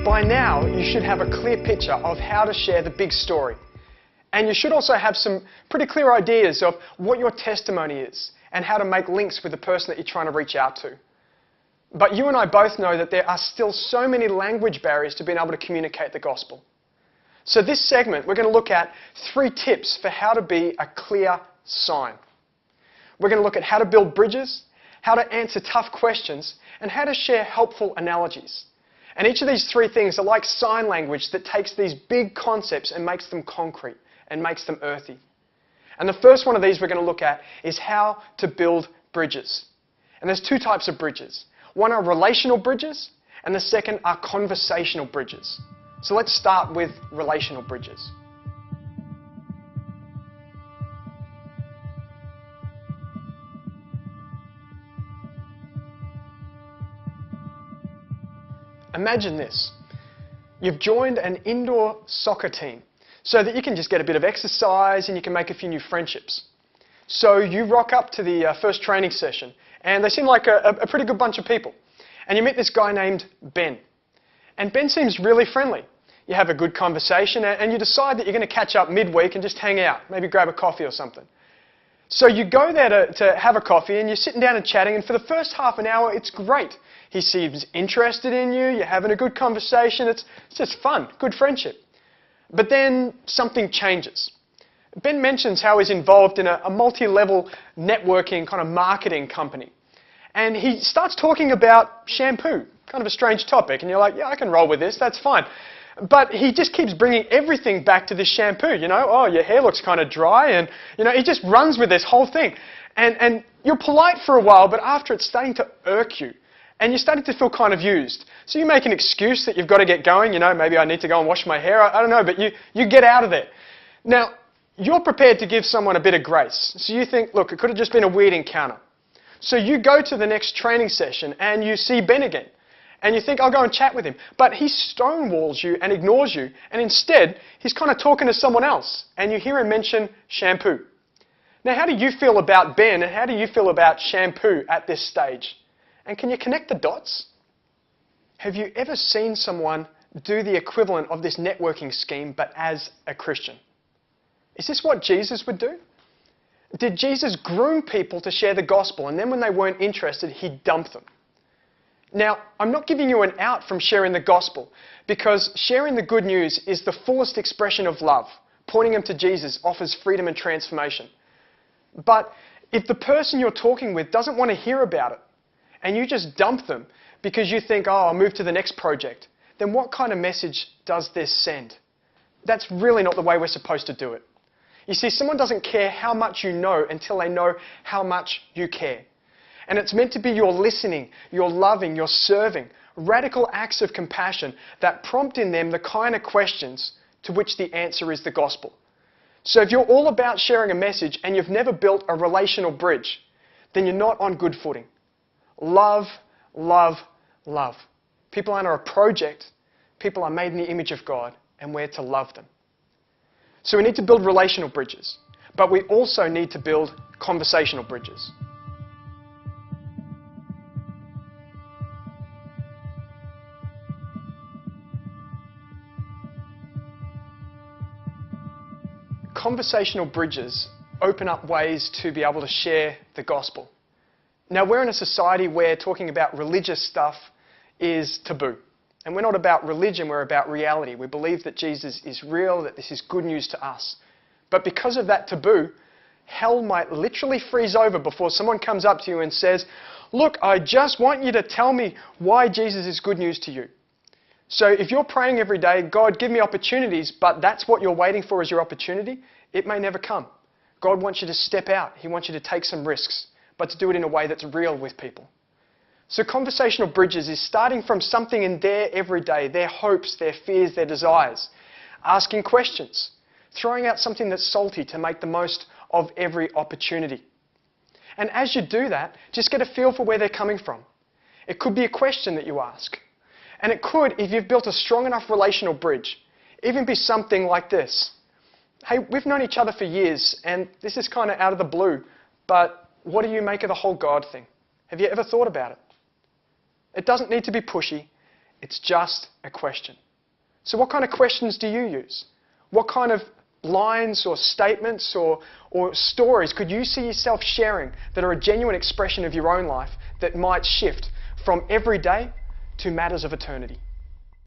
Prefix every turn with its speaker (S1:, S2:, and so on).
S1: By now, you should have a clear picture of how to share the big story. And you should also have some pretty clear ideas of what your testimony is and how to make links with the person that you're trying to reach out to. But you and I both know that there are still so many language barriers to being able to communicate the gospel. So this segment, we're going to look at 3 tips for how to be a clear sign. We're going to look at how to build bridges, how to answer tough questions, and how to share helpful analogies. And each of these 3 things are like sign language that takes these big concepts and makes them concrete and makes them earthy. And the first one of these we're going to look at is how to build bridges. And there's 2 types of bridges. One are relational bridges, and the second are conversational bridges. So let's start with relational bridges. Imagine this. You've joined an indoor soccer team so that you can just get a bit of exercise and you can make a few new friendships. So you rock up to the first training session and they seem like a pretty good bunch of people. And you meet this guy named Ben. And Ben seems really friendly. You have a good conversation and you decide that you're going to catch up midweek and just hang out, maybe grab a coffee or something. So you go there to have a coffee and you're sitting down and chatting, and for the first half an hour it's great. He seems interested in you, you're having a good conversation, it's just fun, good friendship. But then something changes. Ben mentions how he's involved in a multi-level networking kind of marketing company. And he starts talking about shampoo, kind of a strange topic, and you're like, yeah, I can roll with this, that's fine. But he just keeps bringing everything back to this shampoo, oh, your hair looks kind of dry, and, he just runs with this whole thing. And you're polite for a while, but after it's starting to irk you, and you're starting to feel kind of used. So you make an excuse that you've got to get going, maybe I need to go and wash my hair, I don't know, but you get out of there. Now, you're prepared to give someone a bit of grace. So you think, look, it could have just been a weird encounter. So you go to the next training session and you see Ben again. And you think, I'll go and chat with him. But he stonewalls you and ignores you. And instead, he's kind of talking to someone else. And you hear him mention shampoo. Now, how do you feel about Ben and how do you feel about shampoo at this stage? And can you connect the dots? Have you ever seen someone do the equivalent of this networking scheme, but as a Christian? Is this what Jesus would do? Did Jesus groom people to share the gospel, and then when they weren't interested, he'd dump them? Now, I'm not giving you an out from sharing the gospel, because sharing the good news is the fullest expression of love. Pointing them to Jesus offers freedom and transformation. But if the person you're talking with doesn't want to hear about it, and you just dump them because you think, oh, I'll move to the next project, then what kind of message does this send? That's really not the way we're supposed to do it. You see, someone doesn't care how much you know until they know how much you care. And it's meant to be your listening, your loving, your serving, radical acts of compassion that prompt in them the kind of questions to which the answer is the gospel. So if you're all about sharing a message and you've never built a relational bridge, then you're not on good footing. Love, love, love. People aren't a project. People are made in the image of God, and we're to love them. So we need to build relational bridges, but we also need to build conversational bridges. Conversational bridges open up ways to be able to share the gospel. Now, we're in a society where talking about religious stuff is taboo. And we're not about religion, we're about reality. We believe that Jesus is real, that this is good news to us. But because of that taboo, hell might literally freeze over before someone comes up to you and says, look, I just want you to tell me why Jesus is good news to you. So if you're praying every day, God, give me opportunities, but that's what you're waiting for as your opportunity, it may never come. God wants you to step out. He wants you to take some risks, but to do it in a way that's real with people. So conversational bridges is starting from something in their everyday, their hopes, their fears, their desires, asking questions, throwing out something that's salty to make the most of every opportunity. And as you do that, just get a feel for where they're coming from. It could be a question that you ask. And it could, if you've built a strong enough relational bridge, even be something like this. Hey, we've known each other for years, and this is kind of out of the blue, but what do you make of the whole God thing? Have you ever thought about it? It doesn't need to be pushy. It's just a question. So what kind of questions do you use? What kind of lines or statements or stories could you see yourself sharing that are a genuine expression of your own life that might shift from everyday to matters of eternity?